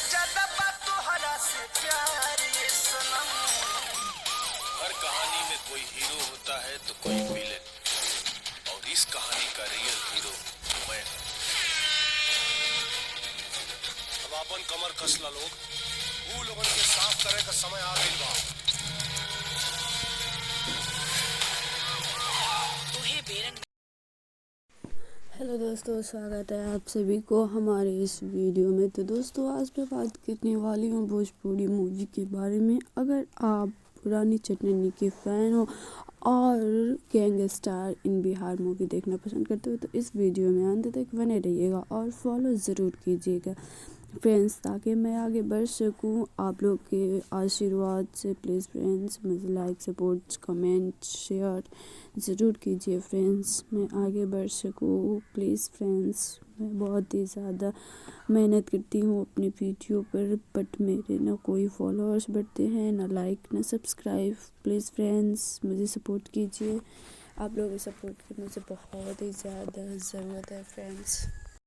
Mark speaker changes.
Speaker 1: ज्यादा बात तोहरा से प्यार ये सनम।
Speaker 2: हर कहानी में कोई हीरो होता है तो कोई विलेन, और इस कहानी का रियल हीरो मैं हूं। अब अपन कमर कसला लोग, वो लोगन के साफ करे का समय आ गइल बा।
Speaker 3: तुम्हें बेरंग
Speaker 4: हेलो दोस्तों, स्वागत है आप सभी को हमारे इस वीडियो में। तो दोस्तों, आज मैं बात करने वाली हूँ भोजपुरी मूवी के बारे में। अगर आप पुरानी चटनी के फ़ैन हो और गैंगस्टर इन बिहार मूवी देखना पसंद करते हो तो इस वीडियो में अंत तक बने रहिएगा और फॉलो ज़रूर कीजिएगा फ्रेंड्स, ताकि मैं आगे बढ़ सकूं आप लोग के आशीर्वाद से। प्लीज़ फ्रेंड्स, मुझे लाइक, सपोर्ट, कमेंट, शेयर ज़रूर कीजिए फ्रेंड्स, मैं आगे बढ़ सकूं। प्लीज़ फ्रेंड्स, मैं बहुत ही ज़्यादा मेहनत करती हूँ अपनी वीडियो पर, बट मेरे ना कोई फॉलोअर्स बढ़ते हैं, ना लाइक, ना सब्सक्राइब। प्लीज़ फ्रेंड्स, मुझे सपोर्ट कीजिए। आप लोगों को सपोर्ट की मुझे बहुत ही ज़्यादा ज़रूरत है फ्रेंड्स।